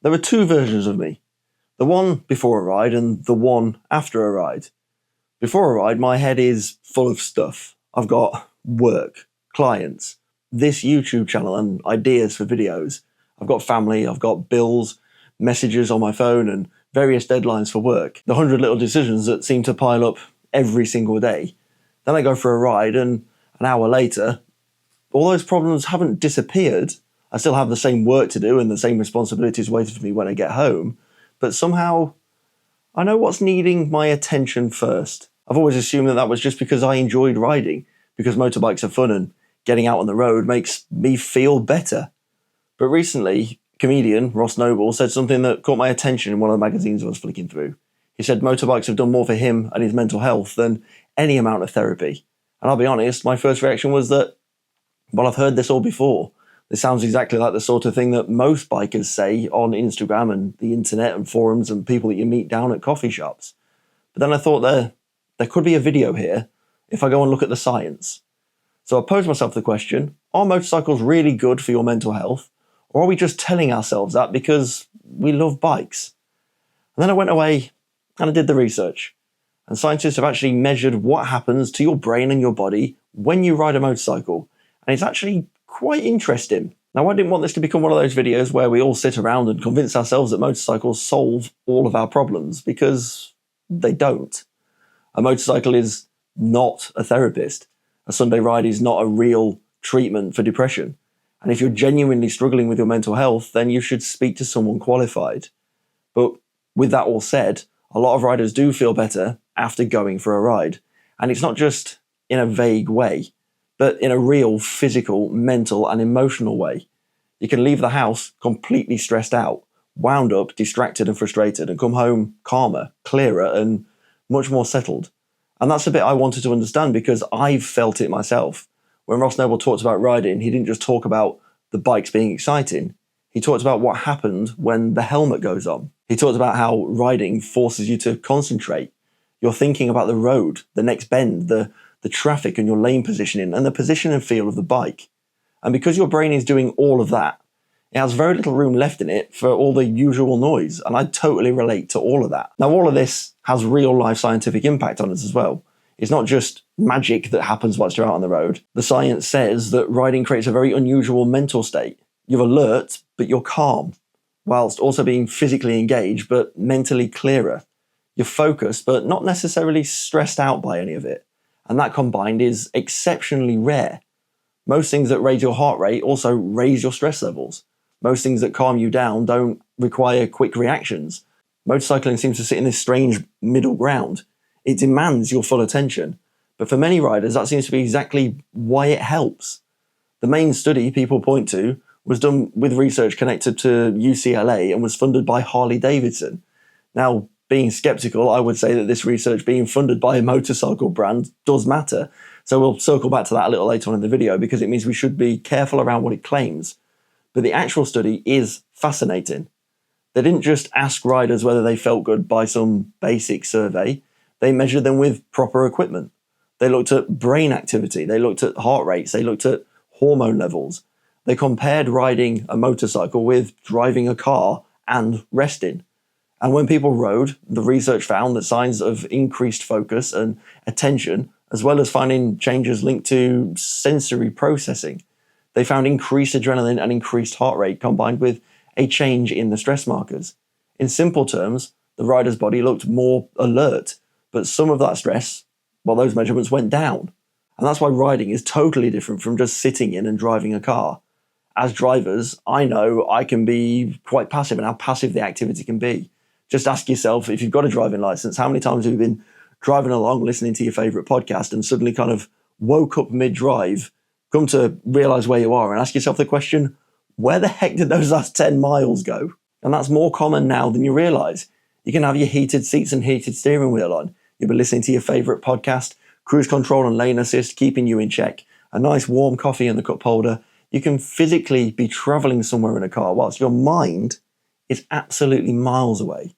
There are two versions of me. The one before a ride and the one after a ride. Before a ride, my head is full of stuff. I've got work, clients, this YouTube channel and ideas for videos. I've got family, I've got bills, messages on my phone and various deadlines for work. The 100 little decisions that seem to pile up every single day. Then I go for a ride and an hour later, all those problems haven't disappeared. I still have the same work to do and the same responsibilities waiting for me when I get home. But somehow, I know what's needing my attention first. I've always assumed that was just because I enjoyed riding, because motorbikes are fun and getting out on the road makes me feel better. But recently, comedian Ross Noble said something that caught my attention in one of the magazines I was flicking through. He said motorbikes have done more for him and his mental health than any amount of therapy. And I'll be honest, my first reaction was that, well, I've heard this all before. This sounds exactly like the sort of thing that most bikers say on Instagram and the internet and forums and people that you meet down at coffee shops. But then I thought there could be a video here if I go and look at the science. So I posed myself the question, are motorcycles really good for your mental health? Or are we just telling ourselves that because we love bikes? And then I went away and I did the research. And scientists have actually measured what happens to your brain and your body when you ride a motorcycle. And it's actually quite interesting. Now, I didn't want this to become one of those videos where we all sit around and convince ourselves that motorcycles solve all of our problems, because they don't. A motorcycle is not a therapist. A Sunday ride is not a real treatment for depression. And if you're genuinely struggling with your mental health, then you should speak to someone qualified. But with that all said, a lot of riders do feel better after going for a ride. And it's not just in a vague way, but in a real physical, mental and emotional way. You can leave the house completely stressed out, wound up, distracted and frustrated, and come home calmer, clearer and much more settled. And that's the bit I wanted to understand because I've felt it myself. When Ross Noble talked about riding, he didn't just talk about the bikes being exciting. He talked about what happened when the helmet goes on. He talked about how riding forces you to concentrate. You're thinking about the road, the next bend, the traffic and your lane positioning and the position and feel of the bike. And because your brain is doing all of that, it has very little room left in it for all the usual noise. And I totally relate to all of that. Now, all of this has real life scientific impact on us as well. It's not just magic that happens whilst you're out on the road. The science says that riding creates a very unusual mental state. You're alert, but you're calm, whilst also being physically engaged, but mentally clearer. You're focused, but not necessarily stressed out by any of it. And that combined is exceptionally rare. Most things that raise your heart rate also raise your stress levels. Most things that calm you down don't require quick reactions. Motorcycling seems to sit in this strange middle ground. It demands your full attention. But for many riders, that seems to be exactly why it helps. The main study people point to was done with research connected to UCLA and was funded by Harley-Davidson. Now, being skeptical, I would say that this research being funded by a motorcycle brand does matter. So we'll circle back to that a little later on in the video because it means we should be careful around what it claims. But the actual study is fascinating. They didn't just ask riders whether they felt good by some basic survey. They measured them with proper equipment. They looked at brain activity. They looked at heart rates. They looked at hormone levels. They compared riding a motorcycle with driving a car and resting. And when people rode, the research found that signs of increased focus and attention, as well as finding changes linked to sensory processing. They found increased adrenaline and increased heart rate combined with a change in the stress markers. In simple terms, the rider's body looked more alert, but some of that stress, well, those measurements went down. And that's why riding is totally different from just sitting in and driving a car. As drivers, I know I can be quite passive and how passive the activity can be. Just ask yourself, if you've got a driving license, how many times have you been driving along, listening to your favorite podcast and suddenly kind of woke up mid-drive, come to realize where you are and ask yourself the question, where the heck did those last 10 miles go? And that's more common now than you realize. You can have your heated seats and heated steering wheel on. You'll be listening to your favorite podcast, cruise control and lane assist, keeping you in check, a nice warm coffee in the cup holder. You can physically be traveling somewhere in a car whilst your mind is absolutely miles away.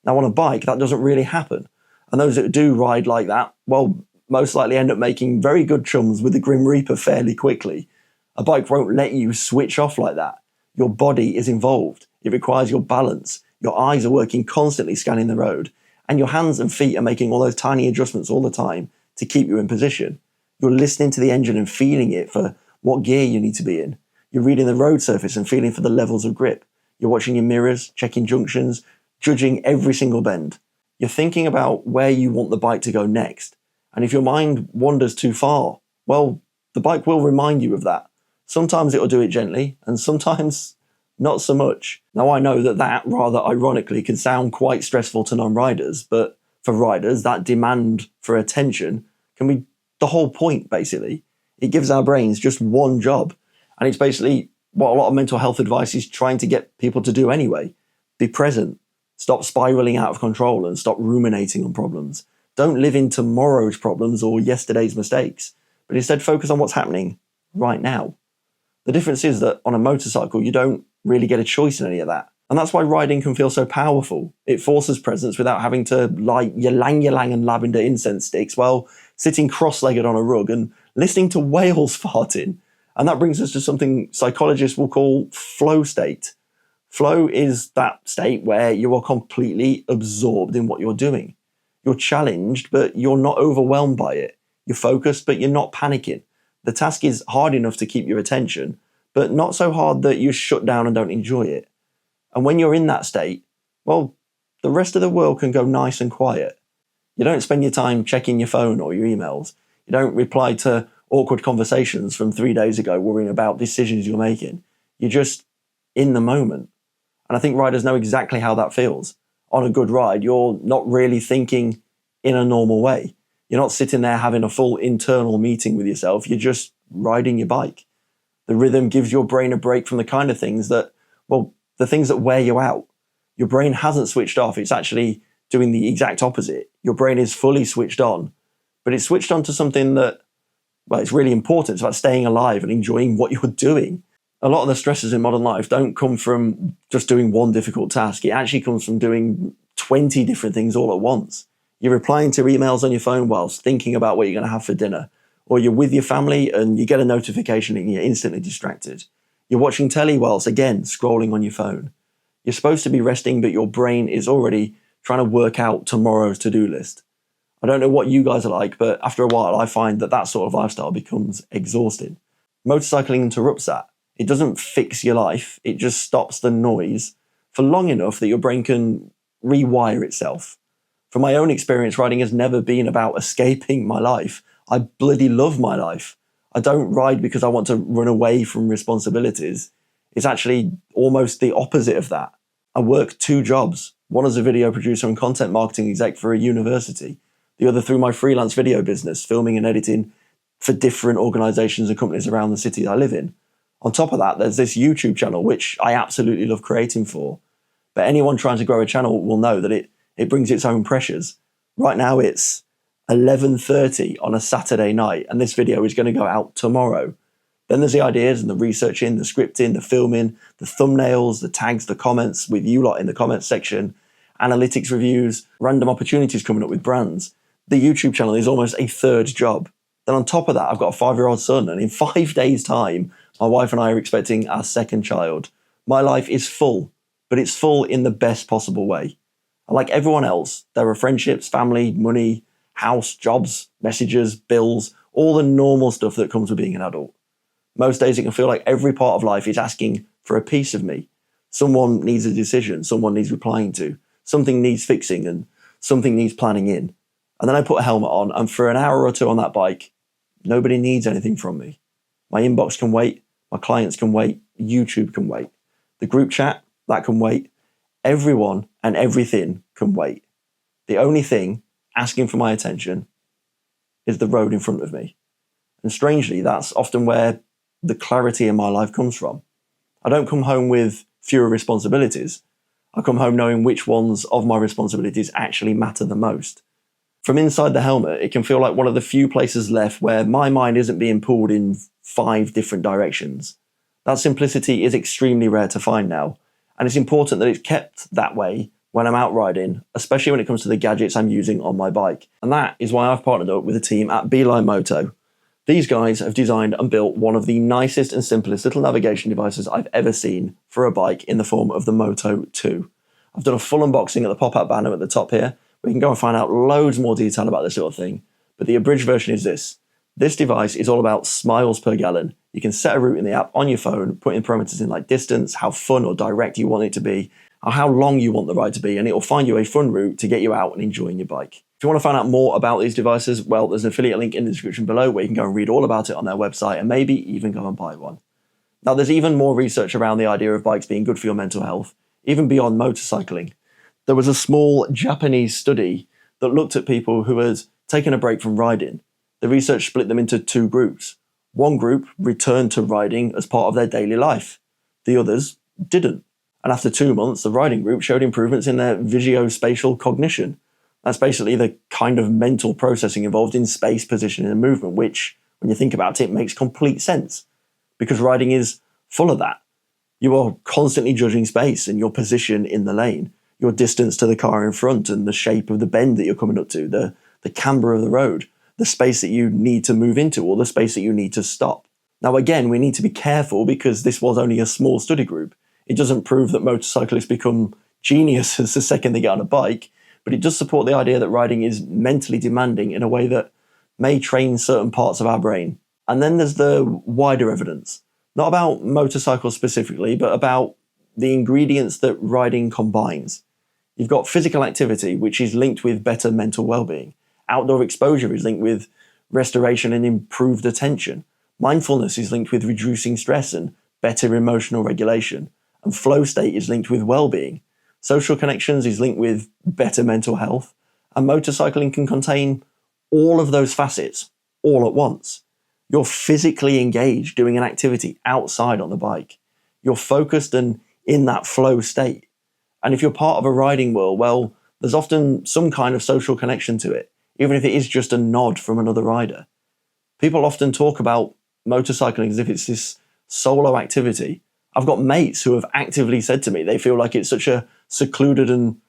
Now, on a bike, that doesn't really happen. And those that do ride like that, well, most likely end up making very good chums with the Grim Reaper fairly quickly. A bike won't let you switch off like that. Your body is involved. It requires your balance. Your eyes are working constantly scanning the road, and your hands and feet are making all those tiny adjustments all the time to keep you in position. You're listening to the engine and feeling it for what gear you need to be in. You're reading the road surface and feeling for the levels of grip. You're watching your mirrors, checking junctions, judging every single bend. You're thinking about where you want the bike to go next. And if your mind wanders too far, well, the bike will remind you of that. Sometimes it'll do it gently, and sometimes not so much. Now, I know that rather ironically can sound quite stressful to non-riders, but for riders, that demand for attention can be the whole point, basically. It gives our brains just one job, and it's basically what a lot of mental health advice is trying to get people to do anyway. Be present. Stop spiraling out of control and stop ruminating on problems. Don't live in tomorrow's problems or yesterday's mistakes, but instead focus on what's happening right now. The difference is that on a motorcycle, you don't really get a choice in any of that. And that's why riding can feel so powerful. It forces presence without having to light ylang ylang and lavender incense sticks while sitting cross-legged on a rug and listening to whales farting. And that brings us to something psychologists will call flow state. Flow is that state where you are completely absorbed in what you're doing. You're challenged, but you're not overwhelmed by it. You're focused, but you're not panicking. The task is hard enough to keep your attention, but not so hard that you shut down and don't enjoy it. And when you're in that state, well, the rest of the world can go nice and quiet. You don't spend your time checking your phone or your emails. You don't reply to awkward conversations from 3 days ago worrying about decisions you're making. You're just in the moment. And I think riders know exactly how that feels. On a good ride, you're not really thinking in a normal way. You're not sitting there having a full internal meeting with yourself. You're just riding your bike. The rhythm gives your brain a break from the kind of things that, well, the things that wear you out. Your brain hasn't switched off. It's actually doing the exact opposite. Your brain is fully switched on, but it's switched on to something that, well, it's really important. It's about staying alive and enjoying what you're doing. A lot of the stresses in modern life don't come from just doing one difficult task. It actually comes from doing 20 different things all at once. You're replying to emails on your phone whilst thinking about what you're going to have for dinner. Or you're with your family and you get a notification and you're instantly distracted. You're watching telly whilst, again, scrolling on your phone. You're supposed to be resting, but your brain is already trying to work out tomorrow's to-do list. I don't know what you guys are like, but after a while, I find that sort of lifestyle becomes exhausting. Motorcycling interrupts that. It doesn't fix your life. It just stops the noise for long enough that your brain can rewire itself. From my own experience, riding has never been about escaping my life. I bloody love my life. I don't ride because I want to run away from responsibilities. It's actually almost the opposite of that. I work 2 jobs, one as a video producer and content marketing exec for a university, the other through my freelance video business, filming and editing for different organizations and companies around the city I live in. On top of that, there's this YouTube channel, which I absolutely love creating for. But anyone trying to grow a channel will know that it brings its own pressures. Right now it's 11:30 on a Saturday night, and this video is going to go out tomorrow. Then there's the ideas and the researching, the scripting, the filming, the thumbnails, the tags, the comments with you lot in the comments section, analytics reviews, random opportunities coming up with brands. The YouTube channel is almost a 3rd job. Then on top of that, I've got a 5-year-old son, and in 5 days' time, my wife and I are expecting our 2nd child. My life is full, but it's full in the best possible way. And like everyone else, there are friendships, family, money, house, jobs, messages, bills, all the normal stuff that comes with being an adult. Most days it can feel like every part of life is asking for a piece of me. Someone needs a decision, someone needs replying to, something needs fixing, and something needs planning in. And then I put a helmet on, and for an hour or 2 on that bike, nobody needs anything from me. My inbox can wait, my clients can wait, YouTube can wait. The group chat, that can wait. Everyone and everything can wait. The only thing asking for my attention is the road in front of me. And strangely, that's often where the clarity in my life comes from. I don't come home with fewer responsibilities. I come home knowing which ones of my responsibilities actually matter the most. From inside the helmet, it can feel like one of the few places left where my mind isn't being pulled in 5 different directions. That simplicity is extremely rare to find now, and it's important that it's kept that way when I'm out riding, especially when it comes to the gadgets I'm using on my bike. And that is why I've partnered up with a team at Beeline Moto. These guys have designed and built one of the nicest and simplest little navigation devices I've ever seen for a bike in the form of the Moto 2. I've done a full unboxing at the pop-out banner at the top here. We can go and find out loads more detail about this sort of thing, but the abridged version is this. This device is all about miles per gallon. You can set a route in the app on your phone, put in parameters in like distance, how fun or direct you want it to be, or how long you want the ride to be, and it will find you a fun route to get you out and enjoying your bike. If you want to find out more about these devices, well, there's an affiliate link in the description below where you can go and read all about it on their website and maybe even go and buy one. Now, there's even more research around the idea of bikes being good for your mental health, even beyond motorcycling. There was a small Japanese study that looked at people who had taken a break from riding. The research split them into two groups. One group returned to riding as part of their daily life. The others didn't. And after 2 months, the riding group showed improvements in their visuospatial cognition. That's basically the kind of mental processing involved in space, positioning, and movement, which, when you think about it, makes complete sense. Because riding is full of that. You are constantly judging space and your position in the lane, your distance to the car in front and the shape of the bend that you're coming up to, the camber of the road, the space that you need to move into or the space that you need to stop. Now, again, we need to be careful because this was only a small study group. It doesn't prove that motorcyclists become geniuses the second they get on a bike, but it does support the idea that riding is mentally demanding in a way that may train certain parts of our brain. And then there's the wider evidence, not about motorcycles specifically, but about the ingredients that riding combines. You've got physical activity, which is linked with better mental well-being. Outdoor exposure is linked with restoration and improved attention. Mindfulness is linked with reducing stress and better emotional regulation. And flow state is linked with well-being. Social connections is linked with better mental health. And motorcycling can contain all of those facets all at once. You're physically engaged doing an activity outside on the bike. You're focused and in that flow state. And if you're part of a riding world, well, there's often some kind of social connection to it, even if it is just a nod from another rider. People often talk about motorcycling as if it's this solo activity. I've got mates who have actively said to me they feel like it's such a secluded and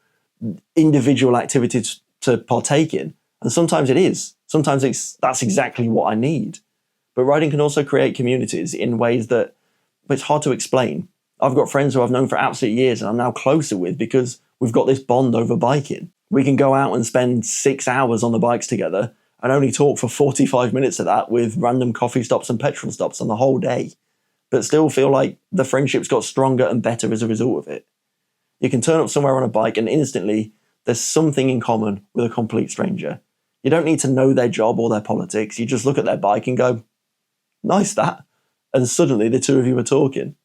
individual activity to partake in. And sometimes it is. Sometimes that's exactly what I need. But riding can also create communities in ways that it's hard to explain. I've got friends who I've known for absolute years and I'm now closer with because we've got this bond over biking. We can go out and spend 6 hours on the bikes together and only talk for 45 minutes of that with random coffee stops and petrol stops on the whole day, but still feel like the friendship's got stronger and better as a result of it. You can turn up somewhere on a bike and instantly there's something in common with a complete stranger. You don't need to know their job or their politics. You just look at their bike and go, nice that. And suddenly the two of you are talking.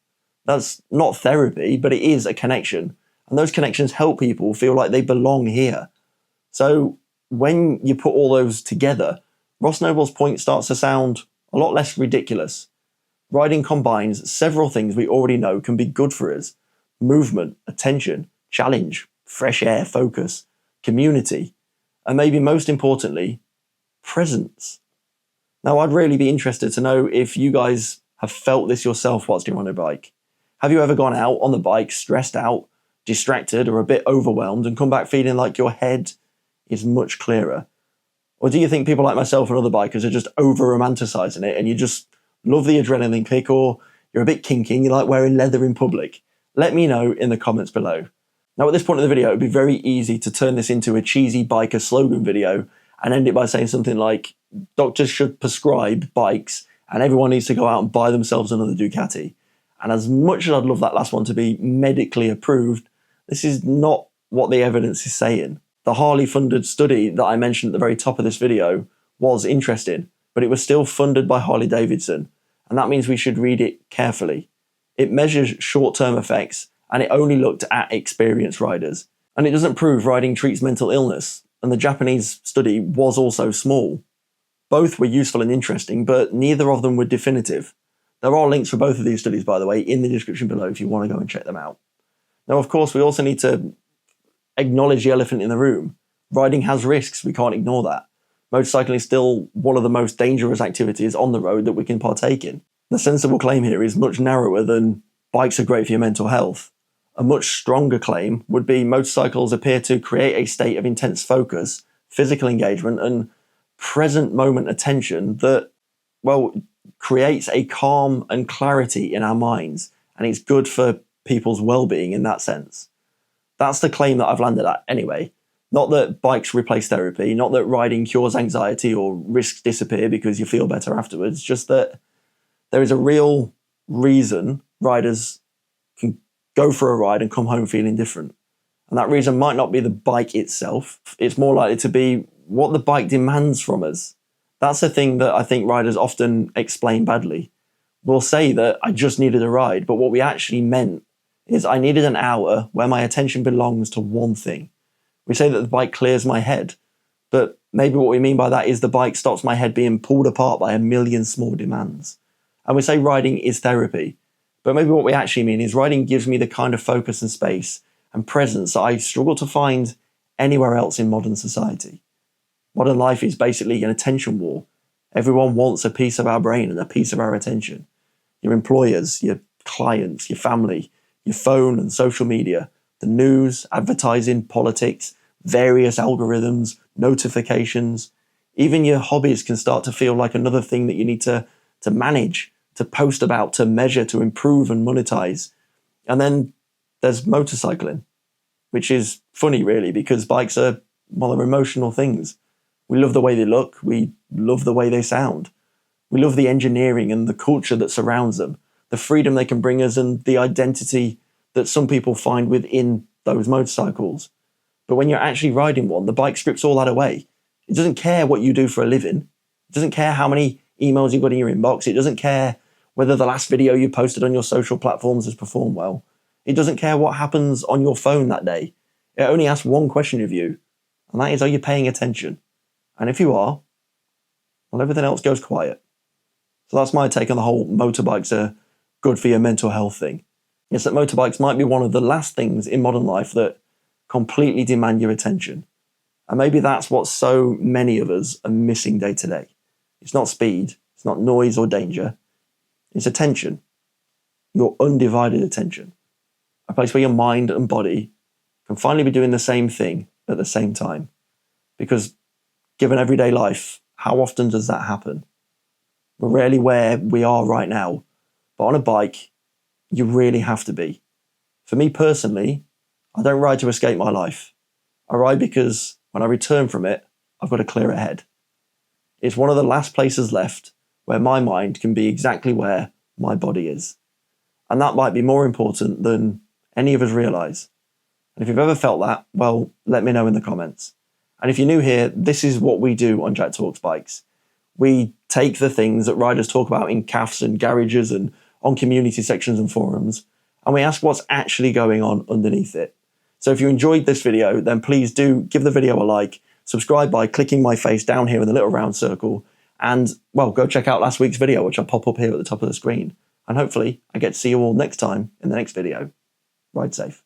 That's not therapy, but it is a connection. And those connections help people feel like they belong here. So when you put all those together, Ross Noble's point starts to sound a lot less ridiculous. Riding combines several things we already know can be good for us. Movement, attention, challenge, fresh air, focus, community, and maybe most importantly, presence. Now, I'd really be interested to know if you guys have felt this yourself whilst you're on a bike. Have you ever gone out on the bike stressed out, distracted, or a bit overwhelmed and come back feeling like your head is much clearer? Or do you think people like myself and other bikers are just over-romanticising it and you just love the adrenaline kick, or you're a bit kinky and you like wearing leather in public? Let me know in the comments below. Now, at this point in the video, it would be very easy to turn this into a cheesy biker slogan video and end it by saying something like, doctors should prescribe bikes and everyone needs to go out and buy themselves another Ducati. And as much as I'd love that last one to be medically approved, this is not what the evidence is saying. The Harley-funded study that I mentioned at the very top of this video was interesting, but it was still funded by Harley-Davidson, and that means we should read it carefully. It measures short-term effects, and it only looked at experienced riders. And it doesn't prove riding treats mental illness, and the Japanese study was also small. Both were useful and interesting, but neither of them were definitive. There are links for both of these studies, by the way, in the description below if you want to go and check them out. Now, of course, we also need to acknowledge the elephant in the room. Riding has risks, we can't ignore that. Motorcycling is still one of the most dangerous activities on the road that we can partake in. The sensible claim here is much narrower than bikes are great for your mental health. A much stronger claim would be motorcycles appear to create a state of intense focus, physical engagement, and present moment attention that well, creates a calm and clarity in our minds, and it's good for people's well-being in that sense. That's the claim that I've landed at anyway. Not that bikes replace therapy, not that riding cures anxiety or risks disappear because you feel better afterwards, just that there is a real reason riders can go for a ride and come home feeling different. And that reason might not be the bike itself. It's more likely to be what the bike demands from us. That's the thing that I think riders often explain badly. We'll say that I just needed a ride, but what we actually meant is I needed an hour where my attention belongs to one thing. We say that the bike clears my head, but maybe what we mean by that is the bike stops my head being pulled apart by a million small demands. And we say riding is therapy, but maybe what we actually mean is riding gives me the kind of focus and space and presence that I struggle to find anywhere else in modern society. Modern life is basically an attention war. Everyone wants a piece of our brain and a piece of our attention. Your employers, your clients, your family, your phone and social media, the news, advertising, politics, various algorithms, notifications, even your hobbies can start to feel like another thing that you need to manage, to post about, to measure, to improve and monetize. And then there's motorcycling, which is funny really, because bikes are, well, they're emotional things. We love the way they look. We love the way they sound. We love the engineering and the culture that surrounds them, the freedom they can bring us and the identity that some people find within those motorcycles. But when you're actually riding one, the bike strips all that away. It doesn't care what you do for a living. It doesn't care how many emails you've got in your inbox. It doesn't care whether the last video you posted on your social platforms has performed well. It doesn't care what happens on your phone that day. It only asks one question of you, and that is, are you paying attention? And if you are, well, everything else goes quiet. So that's my take on the whole motorbikes are good for your mental health thing. It's that motorbikes might be one of the last things in modern life that completely demand your attention. And maybe that's what so many of us are missing day to day. It's not speed, it's not noise or danger. It's attention, your undivided attention. A place where your mind and body can finally be doing the same thing at the same time. Because given everyday life, how often does that happen? We're rarely where we are right now, but on a bike, you really have to be. For me personally, I don't ride to escape my life. I ride because when I return from it, I've got a clearer head. It's one of the last places left where my mind can be exactly where my body is. And that might be more important than any of us realise. And if you've ever felt that, well, let me know in the comments. And if you're new here, this is what we do on Jack Talks Bikes. We take the things that riders talk about in cafes and garages and on community sections and forums, and we ask what's actually going on underneath it. So if you enjoyed this video, then please do give the video a like, subscribe by clicking my face down here in the little round circle, and, well, go check out last week's video, which I'll pop up here at the top of the screen. And hopefully I get to see you all next time in the next video. Ride safe.